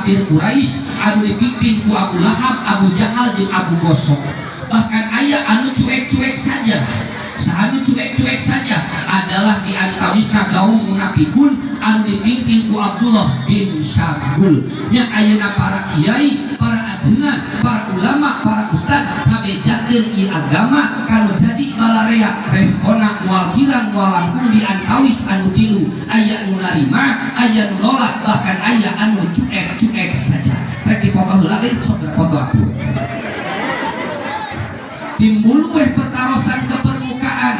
kafir Quraisy anu dipimpin ku Abu Lahab, Abu Jahal jeung Abu Gosok. Bahkan aya anu cuek-cuek saja. Sahanu cuek-cuek saja adalah di antawisna kaum munafikun anu dipimpin ku Abdullah bin Syagul. Nya ayeuna para kiai, para ajengan, para ulama, para ustad ngabejakeun ieu agama kalau jadi balarea respona moal kirang moal langkung di antawis anu tilu. Aya nu narima, aya nu nolak, bahkan aya anu cuek-cuek saja. Rek dipoto heula deui sok foto atuh. Timbul weh pertarosan ke permukaan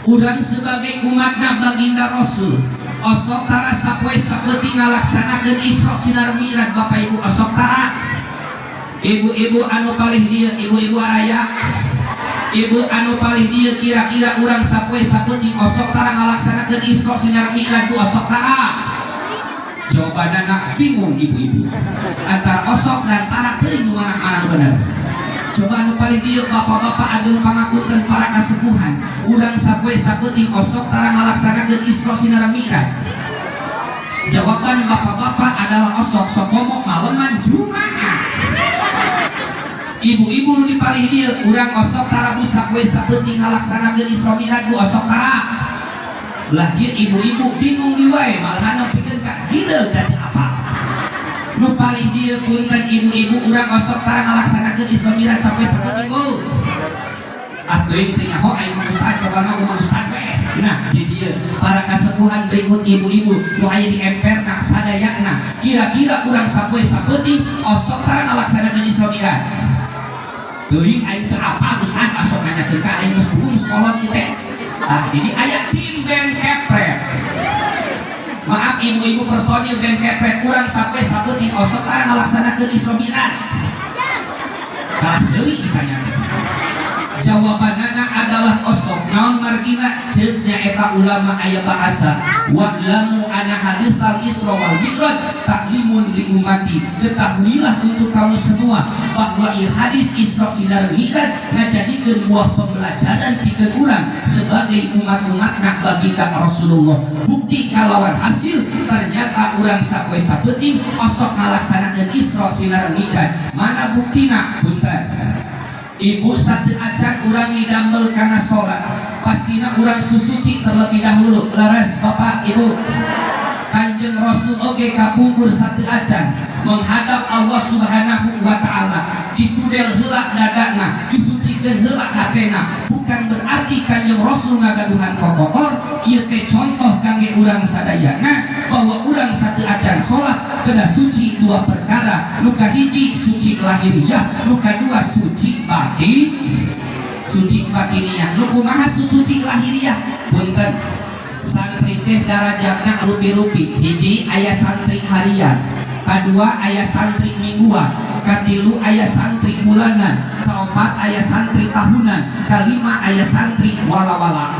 urang sebagai umatna baginda Rasul osok tara sapoe saeuting ngalaksanakeun Isra Sinar Mi'raj. Bapak Ibu osok tara, ibu-ibu anu palih dieu, ibu-ibu araya, ibu anu palih dieu kira-kira urang sapoe saeuting osok tara ngalaksanakeun Isra Sinar Mi'raj bu osok tara? Jawabanana bingung ibu-ibu antara osok dan tara teuing nu mana bener. Coba anu paling dieu bapak-bapak ageung pangapunten para kasepuhan urang sapoe saeuting osok tara ngalaksanakeun Isra Sinar Mi'raj. Jawaban bapak-bapak adalah osok sokomo maleman Jumaah. Ibu-ibu nu dipalih dieu urang osok tara bu sapoe saeuting ngalaksanakeun Isra Mi'raj bu osok tara. Ulah dieu ibu-ibu bingung di wae malahan pikeun ka gideung tadi apa. Nu paling dieu punten ibu-ibu urang osok tara ngalaksanakeun Isra Mi'raj sampai saeuting bu. Ah teuing teh nyaho aing mah ustad pokona kumaha ustad we. Nah di dieu para kasepuhan berikut ibu-ibu nu aya di emper ka sadayana kira-kira urang sapoe saeuting osok tara ngalaksanakeun Isra Mi'raj. Teuing aing teh apa ustad asok nanyakeun ka aing geus kudu sekolot ieu teh. Ah jadi aya tim band kepret. Maaf ibu-ibu personil band kepret kurang sampai saeuting osok tara ngalaksanakeun Isra Mi'raj. Kalah seuri ditanya. Jawabanana adalah osok naon margina ceuk nyaeta ulama aya bahasa wa'lamu anna haditsal Isra wal Mi'raj taklimun li ummati. Ketahuilah untuk kamu semua bahwa ieu hadis Isra Sinar Mi'raj ngajadikeun buah pembelajaran pikeun urang sebagai umat-umatna baginda Rasulullah. Bukti kalawan hasil ternyata urang sapoe saeuting osok ngalaksanakeun Isra Sinar Mi'raj. Mana buktina? Punten. Ibu satu acan urang didambel karena sholat pastina urang susuci terlebih dahulu. Laras bapak ibu Kanjeng Rasul oge kapungkur satu acan menghadap Allah Subhanahu wa ta'ala ditudel heula dadana disucikeun heula hatena. Bukan berarti Kanjeng Rasul ngagaduhan kokotor. Ieu teh contoh kangge urang sadayana bahwa urang satu acan sholat kena suci dua perkara. Nu kahiji suci lahiriah, nu kadua suci batin. Suci batiniyah. Nu kumaha suci lahiriah? Punten. Santri teh darajatna rupi-rupi. Hiji aya santri harian, kadua aya santri mingguan, katilu aya santri bulanan, kaopat aya santri tahunan, kalima aya santri wala-wala.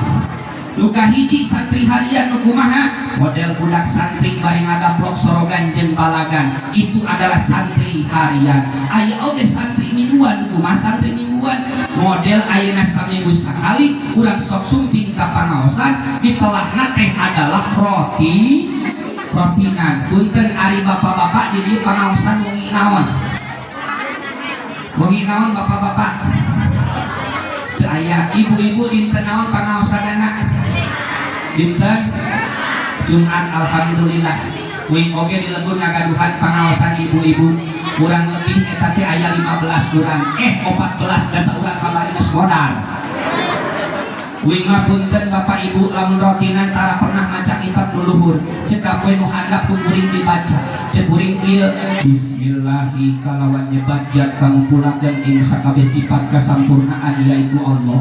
Nu kahiji santri harian nu kumaha? Model budak santri bari ngadaplok sorogan jeung balagan, itu adalah santri harian. Aya oge santri mingguan. Kumaha santri mingguan? Model ayeuna saminggu sakali urang sok sumping ka pangaosan ditelahna teh adalah rotinan. Punten ari bapak-bapak di dieu pangaosan wengi naon? Wengi naon bapak-bapak? Teu aya. Ibu-ibu dinten naon pangaosanana? Dinten Jumat. Alhamdulillah. Wing oge di lembur ngagaduhan pangaosan ibu-ibu kurang lebih eta teh aya 15 urang 14 dasa urang kamari geus modal. Wing mah punten bapak ibu lamun rotinan tara pernah maca kitab nu luhur ceuk poe nu handap ku kuring dibaca ceuk kuring ieu bismillahi kalawan nyebat jat kamu pulangkeun ing sakabeh sifat kasampurnaan yaitu Allah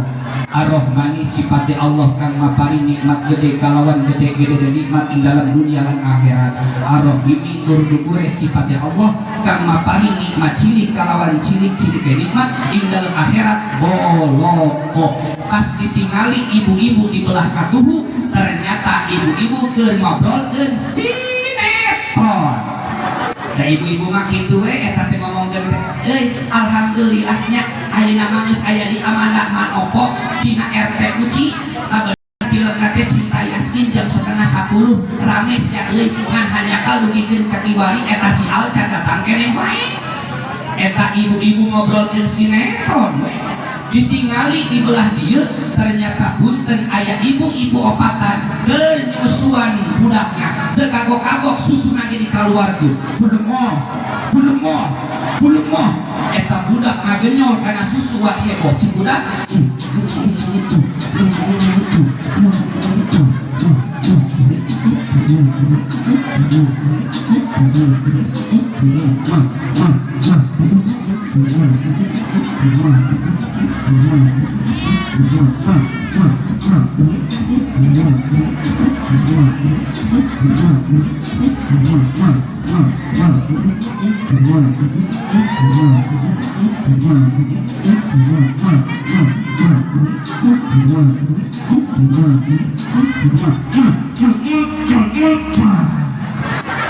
Ar-Rahmani sifat Allah kang mapari nikmat gede kalawan gede-gede nikmat ing dalam dunia lan akhirat. Ar-Rahimi tur dugure sifat Allah kang mapari nikmat cilik kalawan cilik-cilik nikmat ing dalam akhirat boloko. Pas ditingali ibu-ibu di belah katuhu ternyata ibu-ibu keur ngobrolkeun sinetron. Da ibu-ibu mah kitu we eta teh ngomongkeun teh alhamdulillahnya ayeuna mah geus aya di Amanda Manopo dina RT Uci kabener filem teh Cinta Yasmin saking jam 9:30 rame sia euy ngan hanyakal dugikeun ka kiwari eta si Al can datang keneh wae eta ibu-ibu ngobrolkeun sinetron we ditingali di belah dieu ternyata punten aya ibu-ibu opatan keur nyusuan budakna teu kagok-kagok susuna ge dikaluarkeun bulemoh eta budak ngagenyol karena susu wat heboh cing budak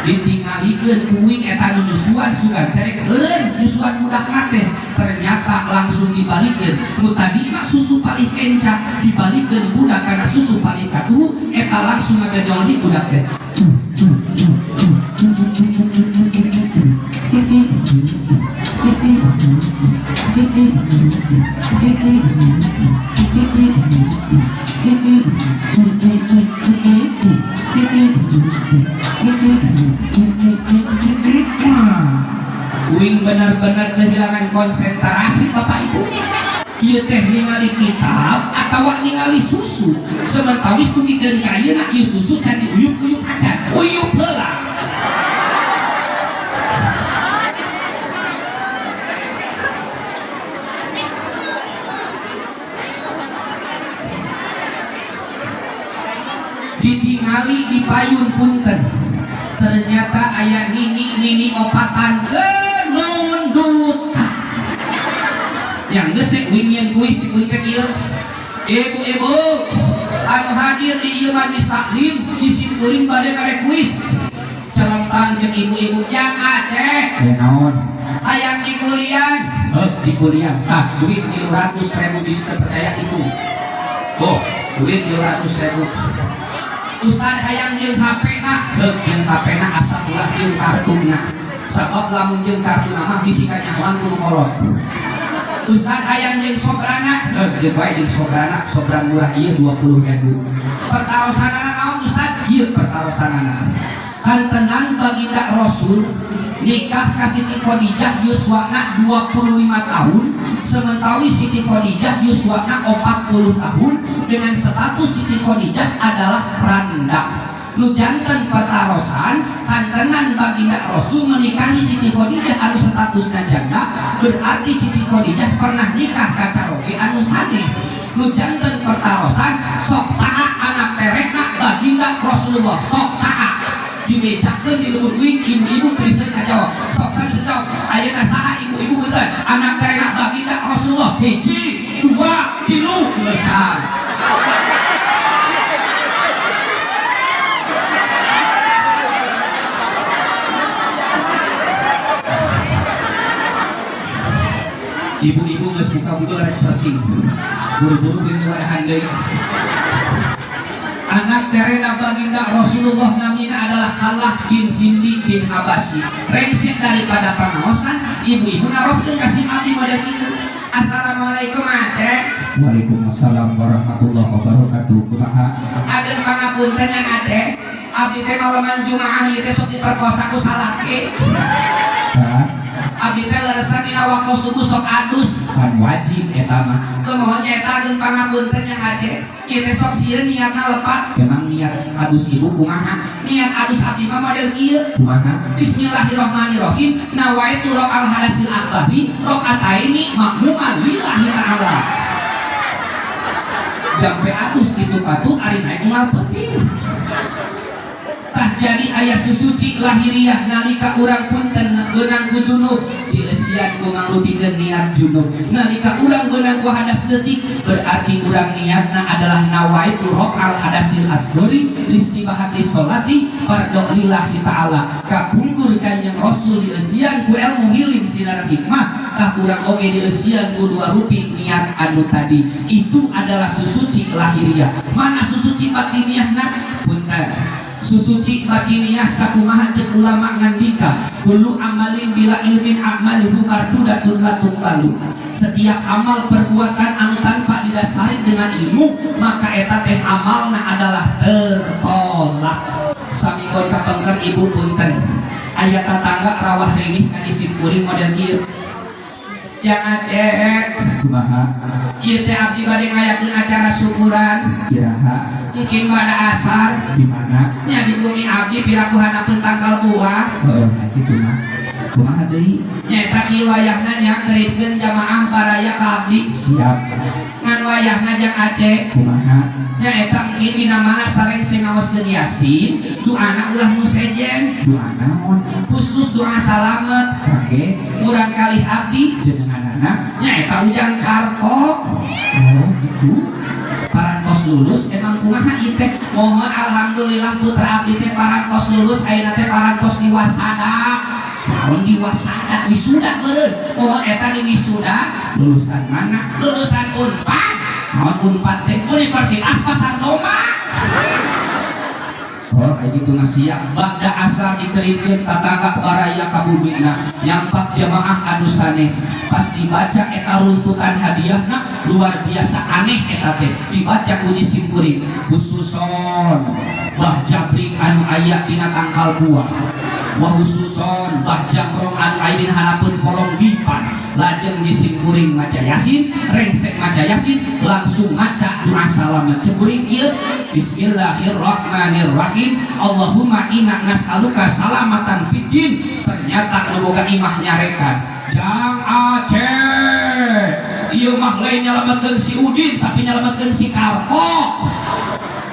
ditinggalikeun kuing eta nu nyusuan sugan terek eureun nyusuan budakna teh ternyata langsung dibalikeun nu tadi mah susu palih kencang dibalikeun budak kana susu palih katuhu eta langsung ngagejol di budak teh uing benar-benar kehilangan konsentrasi Bapak Ibu ieu teh ningali kitab atawa ningali susu sementawis dugikeun ka ayeuna ieu susu can diuyup-uyup acan uyup heula ditingali di payun punten ternyata aya nini opatan genundut yang gesek wingin kuis cikuy ke kieu ibu-ibu anu hadir di ieu majlis taklim isim kuring bade mere kuis celentang cek ibu-ibu yang Aceh naon hayang di kuliah di kuliah duit 300.000 bisa percaya itu duit 300.000 Ustad hayang jeung HP na jeung HP na asa ulah jeung kartuna sabab lamun jeung kartuna mah bisi kanyahoan kudu kolot Ustad hayang jeung sobrana jeung bae jeung sobrana sobran murah ieu 20.000 pertarosanana naon Ustad ieu pertarosanana kan tenang baginda Rasul nikah ka Siti Khadijah yuswana 25 tahun sementara Siti Khadijah yuswana 40 tahun dengan status Siti Khadijah adalah randa nu janten petarosan kantenan baginda Rasul menikahi Siti Khadijah anu statusna janda berarti Siti Khadijah pernah nikah ka caroge anu sanes nu janten petarosan sok saha anak terekna baginda Rasulullah sok saha dibejakeun di leuweung wing ibu-ibu teureun kajawab sok san sejawab ayeuna saha ibu-ibu beuteun anak terena baginda Rasulullah 1 2 3 besar ibu-ibu geus buka budul ekspresi buru-buru jeung wadahan deui anak terena baginda Rasulullah namina adalah Halah bin Hindi bin Habasyi rengsek daripada pangaosan ibu-ibu naroskeun kasih abdi model kitu assalamualaikum Aceh waalaikumsalam warahmatullahi wabarakatuh kumaha ageun pangapunten yang Aceh abdi teh malaman Jumaah ieu teh sok diperkosa ku salaki pas abdi teh leresan dina waktu subuh sok adus kan wajib eta mah semohonya eta ageun pangapunten yang Aceh ieu teh sok sieun niatna lepat memang niat adus ibu kumaha niat adus abdi mah model kieu kumaha bismillahirrahmanirrahim nawaitu raqal hadasil akbahi raqataini makmuman lillahi ta'ala jampe adus kitu patu ari naik unggal penting tah jadi ayah susuci lahiriah nalika urang punten beunang ku junub isian ku mangrupikeun niat junub. Nalika urang beunang ku hadas leutik berarti urang niatna adalah nawaitu raqal hadasil asghari listibahati sholati fardhu lillahi ta'ala. Kapungkur Kanjeng Rasul dieusian ku ilmu hilim sinar hikmah, tah urang oge dieusian ku dua rupi niat anu tadi. Itu adalah susuci lahiriah. Mana susuci batiniahna? Punten. Susuci batiniah sakumaha cek ulama ngandika kullu amalin bila ilmin amaluhu mardudatun la tuqbalu. Setiap amal perbuatan anu tanpa didasari dengan ilmu maka eta teh amalna adalah tertolak. Saminggon kapengker ibu punten aya tatangga rawah ringih ka disimpuri model kieu. Yang Aceh kumaha ieu teh abdi bade ngayakeun acara syukuran iraha mungkin pada asar di mana nya di bumi abdi piraku hanapeun tangkal buah kitu mah kumaha deui nya eta kieu wayahna nya keritkeun jamaah baraya ka abdi siap ngan wayahna jang Aceh kumaha nya eta mungkin dina mana sareng sing ngaoskeun Yasin doana ulah nu sejen doa naon khusus doa salamet kage urang kalih abdi jenenganana nya eta ujang karto gitu parantos lulus emang kumaha ieu teh mohon alhamdulillah putra abdi teh parantos lulus ayeuna teh parantos diwasada naon diwasada wisuda meureun mohon eta di wisuda lulusan mana lulusan Unpad naon Unpad teh Universitas Pasar Domba. Oh, kayak gitu masih ya. Ba'da asar dikeritkeun tatangga baraya ka bumina nyampak jamaah anu sanes. Pas dibaca eta runtutan hadiahna luar biasa aneh eta teh. Dibaca ku disimpuri khususon Bah Jabrik anu aya dina tangkal buah. Wa khususon Bah Jamrong anu aya dina hanapeun kolong dipan. Lajeng disimpuring maca Yasin, rengsek maca Yasin, langsung maca doa salamet. Ceburing ieu Bismillahirrahmanirrahim. Allahumma inna nas'aluka salamatan fiddin. Ternyata nu boga imah nyarekan Jang Aceh ieu mah lain nyalametkeun si Udin tapi nyalametkeun si Karto.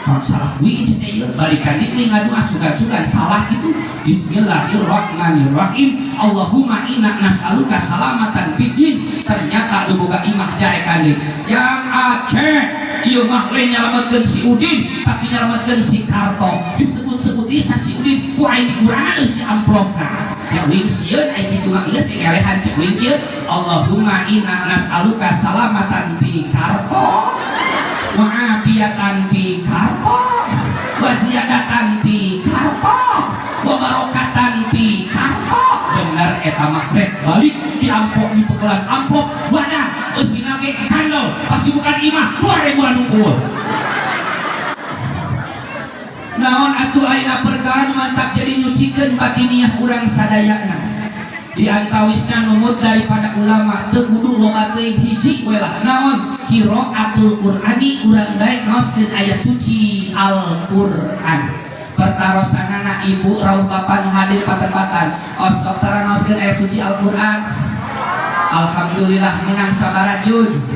Kalau salah kuing cenah ieu balikan deui ngadu asugan-sugan salah kitu. Bismillahirrahmanirrahim. Allahumma inna nas'aluka salamatan fiddin. Ternyata nu boga imah nyarekan deui Jang Aceh ieu mah lain nyalametkeun si Udin tapi nyalametkeun si Karto. Disebut-sebut isa si Udin ku aing dikurangan si amplopna. Ya wing sieun aya kitu mah geus ngelehan cek wing kieu. Allahumma inna nas'aluka salamatan fi Karto wa afiatan fi Karto wa ziyadatan fi Karto wa barokatan fi Karto. Bener eta mah rek balik di amplop di pekelan amplop wadah eusina ge kandel pasti bukan imah 2000 anu kueur. Naon atuh ayeuna perkara nu mantap jadi nyucikeun batiniah urang sadayana. Di antawisna numut daripada ulama teu kudu loba teuing hiji we lah naon qiraatul Qur'ani urang daek ngaoskeun ayat suci Al-Qur'an. Pertarosanana ibu rauh bapa nu hadir patempatan osok tara ngaoskeun ayat suci Al-Qur'an. Alhamdulillah menang sabaraha juz.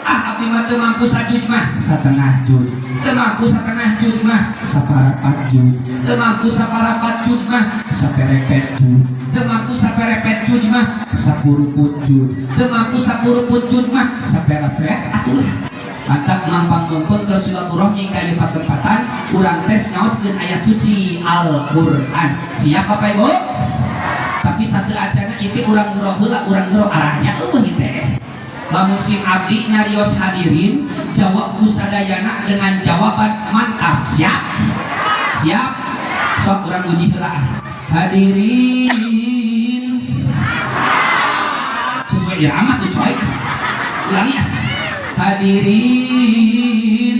Abdi mah teu mampu sajuj mah satengah juz, teu mampu satengah juz mah saparapat juz, teu mampu saparapat juz mah saperepet juz, teu mampu saperepet juz mah sapuruput juz, teu mampu sapuruput juz mah saperepet atulah. Mantap mampang mumpung keur silaturahmi ka ieu patempatan urang tes ngaoskeun ayat suci Al-Qur'an. Siap Bapak Ibu? Tapi satu acana itu urang gero heula urang gero arahnya eueuh ieu teh. Lamun sim abdi nyarios hadirin jawab kusadayana dengan jawaban mantap. Siap? Siap? Sok urang uji heula. Hadirin sesuai irama tuh coy. Ulangi ya. Hadirin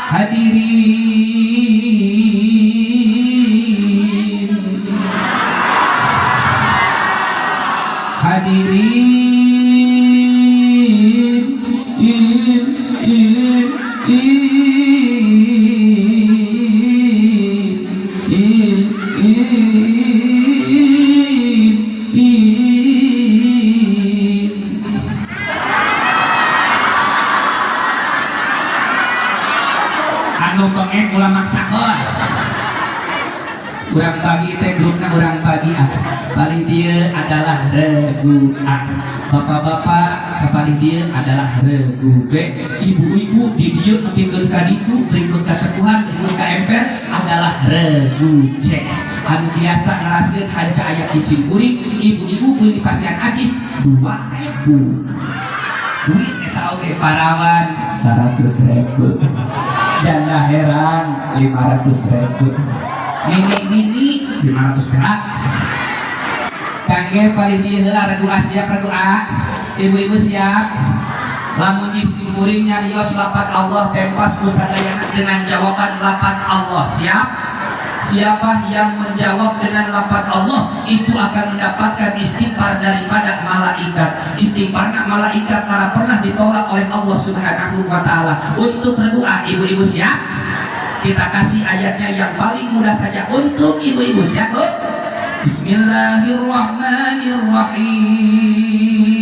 hadirin hadirin anu pengek Urang bagi teh grupna urang bagi paling dia adalah regu bapak-bapak paling dia adalah regu ibu-ibu di dia nepikeun ka ditu berikut kasepuhan berikut ka emper adalah regu C anu biasa ngaraskeun hanca aya isim kuring ibu-ibu kuing dipasian ajis 2.000 duit eta oge parawan 100.000 janda herang 500.000 mini 500 perak kangge paling dia heula regu A siap regu A ibu-ibu siap lamun isim kuring nyarios lapat Allah tempas kusadayana dengan jawaban lapat Allah siap. Siapa yang menjawab dengan lapan Allah itu akan mendapatkan istighfar daripada malaikat. Istighfarnya malaikat tak pernah ditolak oleh Allah Subhanahu wa taala. Untuk berdoa ibu-ibu siap? Kita kasih ayatnya yang paling mudah saja untuk ibu-ibu siap? Bismillahirrahmanirrahim.